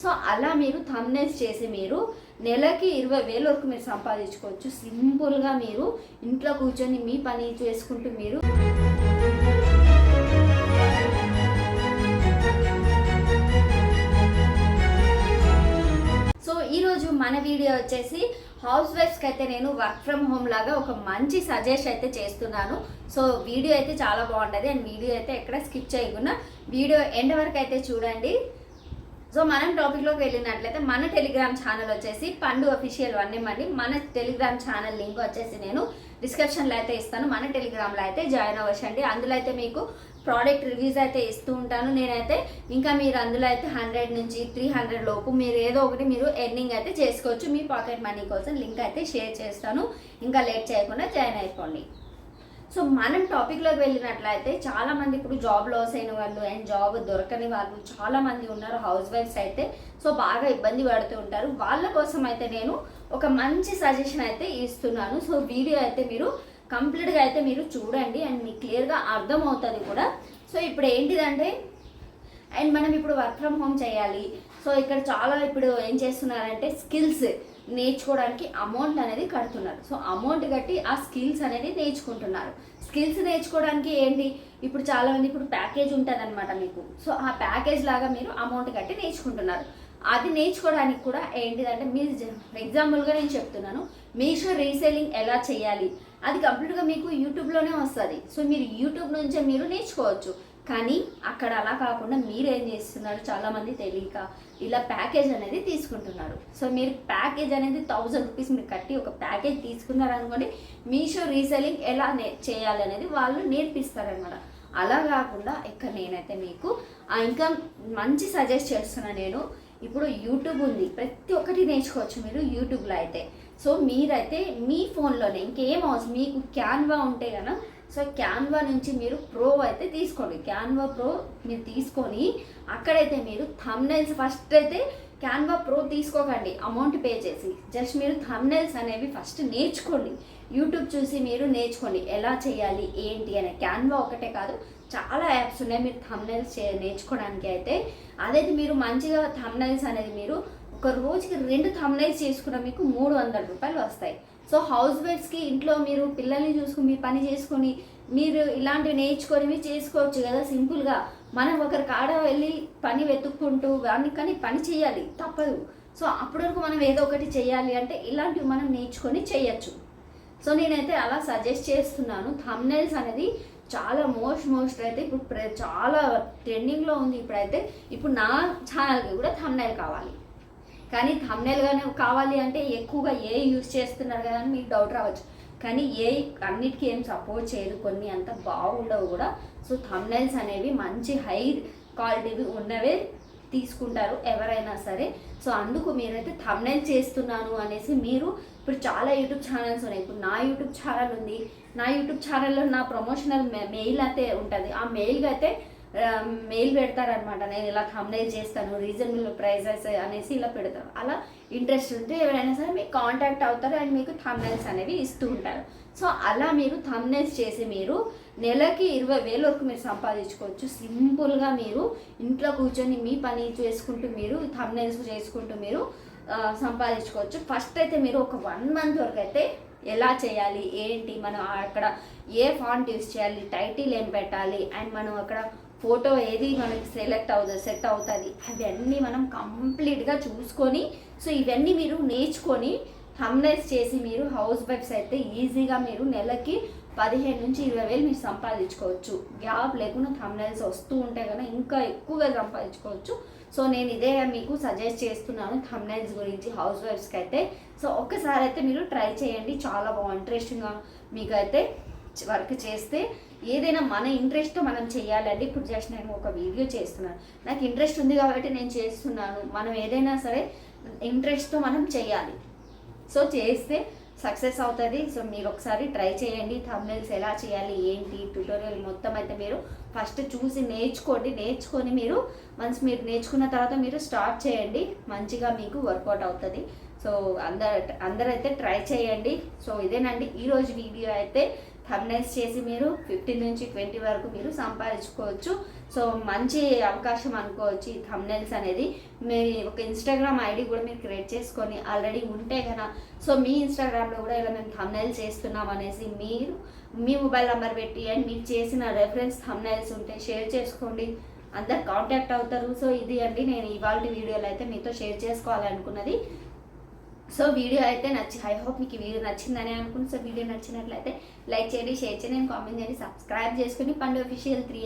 So అలా మీరు thumbnails చేసి మీరు నెలకి 20,000 వరకు మీరు సంపాదించుకోవచ్చు. సింపుల్గా మీరు ఇంట్లో కూర్చొని మీ పని చేసుకుంటూ మీరు సో ఈరోజు మన వీడియో వచ్చేసి హౌస్ వైఫ్స్కి అయితే నేను వర్క్ ఫ్రమ్ హోమ్ లాగా ఒక మంచి సజెస్ట్ అయితే చేస్తున్నాను. సో వీడియో అయితే చాలా బాగుంటుంది అండ్ వీడియో అయితే ఎక్కడ స్కిప్ చేయకుండా వీడియో ఎండ్ వరకు అయితే చూడండి. సో మనం టాపిక్లోకి వెళ్ళినట్లయితే మన టెలిగ్రామ్ ఛానల్ వచ్చేసి పండు అఫీషియల్ 1M అండి. మన టెలిగ్రామ్ ఛానల్ లింక్ వచ్చేసి నేను డిస్క్రిప్షన్లో అయితే ఇస్తాను. మన టెలిగ్రామ్లో అయితే జాయిన్ అవ్వచ్చండి. అందులో అయితే మీకు ప్రోడక్ట్ రివ్యూస్ అయితే ఇస్తూ ఉంటాను నేనైతే. ఇంకా మీరు అందులో అయితే 100 నుంచి 300 లోపు మీరు ఏదో ఒకటి మీరు ఎర్నింగ్ అయితే చేసుకోవచ్చు. మీ పాకెట్ మనీ కోసం లింక్ అయితే షేర్ చేస్తాను. ఇంకా లేట్ చేయకుండా జాయిన్ అయిపోండి. సో మనం టాపిక్లోకి వెళ్ళినట్లయితే చాలామంది ఇప్పుడు జాబ్ లాస్ అయిన వాళ్ళు అండ్ జాబ్ దొరకని వాళ్ళు చాలామంది ఉన్నారు హౌస్ వైఫ్స్ అయితే. సో బాగా ఇబ్బంది పడుతూ ఉంటారు. వాళ్ళ కోసం అయితే నేను ఒక మంచి సజెషన్ అయితే ఇస్తున్నాను. సో వీడియో అయితే మీరు కంప్లీట్గా అయితే మీరు చూడండి అండ్ మీకు క్లియర్గా అర్థమవుతుంది కూడా. సో ఇప్పుడు ఏంటిదంటే అండ్ మనం ఇప్పుడు వర్క్ ఫ్రమ్ హోమ్ చేయాలి. సో ఇక్కడ చాలా ఇప్పుడు ఏం చేస్తున్నారంటే స్కిల్స్ నేర్చుకోవడానికి అమౌంట్ అనేది కడుతున్నారు. సో అమౌంట్ కట్టి ఆ స్కిల్స్ అనేది నేర్చుకుంటున్నారు. స్కిల్స్ నేర్చుకోవడానికి ఏంటి ఇప్పుడు చాలామంది ఇప్పుడు ప్యాకేజ్ ఉంటుంది అనమాట మీకు. సో ఆ ప్యాకేజ్ లాగా మీరు అమౌంట్ కట్టి నేర్చుకుంటున్నారు. అది నేర్చుకోవడానికి కూడా ఏంటిదంటే మీరు ఎగ్జాంపుల్గా నేను చెప్తున్నాను, మీషో రీసేలింగ్ ఎలా చేయాలి అది కంప్లీట్గా మీకు యూట్యూబ్లోనే వస్తుంది. సో మీరు యూట్యూబ్ నుంచే మీరు నేర్చుకోవచ్చు. కానీ అక్కడ అలా కాకుండా మీరు ఏం చేస్తున్నారు, చాలామంది తెలియక ఇలా ప్యాకేజ్ అనేది తీసుకుంటున్నారు. సో మీరు ప్యాకేజ్ అనేది 1000 రూపీస్ మీరు కట్టి ఒక ప్యాకేజ్ తీసుకున్నారు అనుకోండి, మీషో రీసెల్లింగ్ ఎలా చేయాలి అనేది వాళ్ళు నేర్పిస్తారనమాట. అలా కాకుండా ఇక్కడ నేనైతే మీకు ఇంకా మంచి సజెస్ట్ చేస్తున్నా నేను. ఇప్పుడు యూట్యూబ్ ఉంది, ప్రతి ఒక్కటి నేర్చుకోవచ్చు మీరు యూట్యూబ్లో అయితే. సో మీరైతే మీ ఫోన్లోనే ఇంకేం అవసరం, మీకు క్యాన్వా ఉంటే కనుక సో క్యాన్వా నుంచి మీరు ప్రో అయితే తీసుకోండి. క్యాన్వా ప్రో మీరు తీసుకొని అక్కడైతే మీరు థంబ్నెయిల్స్ ఫస్ట్ అయితే క్యాన్వా ప్రో తీసుకోకండి అమౌంట్ పే చేసి. జస్ట్ మీరు థంబ్నెయిల్స్ అనేవి ఫస్ట్ నేర్చుకోండి. యూట్యూబ్ చూసి మీరు నేర్చుకోండి ఎలా చేయాలి ఏంటి అని. క్యాన్వా ఒకటే కాదు, చాలా యాప్స్ ఉన్నాయి మీరు థంబ్నెయిల్స్ నేర్చుకోవడానికి అయితే. అదైతే మీరు మంచిగా థంబ్నెయిల్స్ అనేది మీరు ఒక రోజుకి 2 థంబ్నెయిల్స్ చేసుకున్న మీకు 300 రూపాయలు వస్తాయి. సో హౌస్ వైఫ్స్కి ఇంట్లో మీరు పిల్లల్ని చూసుకుని మీ పని చేసుకొని మీరు ఇలాంటివి నేర్చుకొని మీరు చేసుకోవచ్చు కదా సింపుల్గా. మనం ఒకరి కాడ వెళ్ళి పని వెతుక్కుంటూ కానీ పని చేయాలి తప్పదు. సో అప్పటి వరకు మనం ఏదో ఒకటి చేయాలి అంటే ఇలాంటివి మనం నేర్చుకొని చేయొచ్చు. సో నేనైతే అలా సజెస్ట్ చేస్తున్నాను. థంబ్నెయిల్స్ అనేది చాలా మోస్ట్ అయితే ఇప్పుడు చాలా ట్రెండింగ్లో ఉంది ఇప్పుడైతే. ఇప్పుడు నా ఛానల్కి కూడా థంబ్నెయిల్ కావాలి. కానీ థంబ్నెయిల్గానే కావాలి అంటే ఎక్కువగా ఏ యూజ్ చేస్తున్నారు కదా అని మీకు డౌట్ రావచ్చు. కానీ ఏ అన్నిటికీ ఏం సపోర్ట్ చేయదు, కొన్ని అంత బాగుండవు కూడా. సో థంబ్నెయిల్స్ అనేవి మంచి హై క్వాలిటీవి ఉన్నవే తీసుకుంటారు ఎవరైనా సరే. సో అందుకు మీరైతే థంబ్నెయిల్ చేస్తున్నాను అనేసి మీరు ఇప్పుడు చాలా యూట్యూబ్ ఛానల్స్ ఉన్నాయి. ఇప్పుడు నా యూట్యూబ్ ఛానల్ ఉంది. నా యూట్యూబ్ ఛానల్లో నా ప్రమోషనల్ మెయిల్ అయితే ఉంటుంది. ఆ మెయిల్కి అయితే మెయిల్ పెడతారనమాట, నేను ఇలా థంబ్నెయిల్ చేస్తాను రీజనబుల్ ప్రైజెస్ అనేసి ఇలా పెడతారు. అలా ఇంట్రెస్ట్ ఉంటే ఎవరైనా సరే మీకు కాంటాక్ట్ అవుతారు అండ్ మీకు థంబ్నెయిల్స్ అనేవి ఇస్తూ ఉంటారు. సో అలా మీరు థంబ్నెయిల్స్ చేసి మీరు నెలకి 20,000 వరకు మీరు సంపాదించుకోవచ్చు. సింపుల్గా మీరు ఇంట్లో కూర్చొని మీ పని చేసుకుంటూ మీరు థంబ్నెయిల్స్ చేసుకుంటూ మీరు సంపాదించుకోవచ్చు. ఫస్ట్ అయితే మీరు ఒక 1 మంత్ వరకు అయితే ఎలా చేయాలి ఏంటి, మనం అక్కడ ఏ ఫాంట్ యూస్ చేయాలి, టైటిల్ ఏం పెట్టాలి అండ్ మనం అక్కడ ఫోటో ఏది మనకి సెట్ అవుతుంది అవన్నీ మనం కంప్లీట్గా చూసుకొని సో ఇవన్నీ మీరు నేర్చుకొని థంబ్నెయిల్స్ చేసి మీరు హౌస్ వైఫ్స్ అయితే ఈజీగా మీరు నెలకి 15 నుంచి 20,000 మీరు సంపాదించుకోవచ్చు. గ్యాప్ లేకుండా థంబ్నెయిల్స్ వస్తూ ఉంటే కనుక ఇంకా ఎక్కువగా సంపాదించుకోవచ్చు. సో నేను ఇదే మీకు సజెస్ట్ చేస్తున్నాను థంబ్నెయిల్స్ గురించి హౌస్ వైఫ్స్కి అయితే. సో ఒక్కసారి అయితే మీరు ట్రై చేయండి, చాలా బాగా ఇంట్రెస్టింగ్గా మీకు అయితే వర్క్ చేస్తే ఏదైనా మన ఇంట్రెస్ట్తో మనం చేయాలండి. ఇప్పుడు జస్ట్ నేను ఒక వీడియో చేస్తున్నాను, నాకు ఇంట్రెస్ట్ ఉంది కాబట్టి నేను చేస్తున్నాను. మనం ఏదైనా సరే ఇంట్రెస్ట్తో మనం చేయాలి. సో చేస్తే సక్సెస్ అవుతుంది. సో మీరు ఒకసారి ట్రై చేయండి థంబ్నెయిల్స్ ఎలా చేయాలి ఏంటి ట్యూటోరియల్ మొత్తం అయితే మీరు ఫస్ట్ చూసి నేర్చుకొని మీరు వన్స్ మీరు నేర్చుకున్న తర్వాత మీరు స్టార్ట్ చేయండి, మంచిగా మీకు వర్కౌట్ అవుతుంది. సో అందరైతే ట్రై చేయండి. సో ఇదేనండి ఈరోజు వీడియో అయితే. థంబ్నైల్స్ చేసి మీరు 15 నుంచి 20 వరకు మీరు సంపాదించుకోవచ్చు. సో మంచి అవకాశం అనుకోవచ్చు ఈ థంబ్నైల్స్ అనేది. మీ ఒక ఇన్స్టాగ్రామ్ ఐడి కూడా మీరు క్రియేట్ చేసుకొని ఆల్రెడీ ఉంటే కనుక సో మీ ఇన్స్టాగ్రామ్లో కూడా ఇలా మేము థంబ్నైల్స్ చేస్తున్నాం అనేసి మీరు మీ మొబైల్ నెంబర్ పెట్టి అండ్ మీరు చేసిన రెఫరెన్స్ థంబ్నైల్స్ ఉంటే షేర్ చేసుకోండి, అందరు కాంటాక్ట్ అవుతారు. సో ఇది అండి నేను ఇవాళ వీడియోలో అయితే మీతో షేర్ చేసుకోవాలనుకున్నది. సో వీడియో అయితే ఐ హోప్ మీకు ఈ వీడియో నచ్చిందని అనుకుంటున్నాను. సో వీడియో నచ్చినట్లయితే లైక్ చేయండి, షేర్ చేయండి, కామెంట్ చేయండి, సబ్స్క్రైబ్ చేసుకుని పండు అఫీషియల్ 3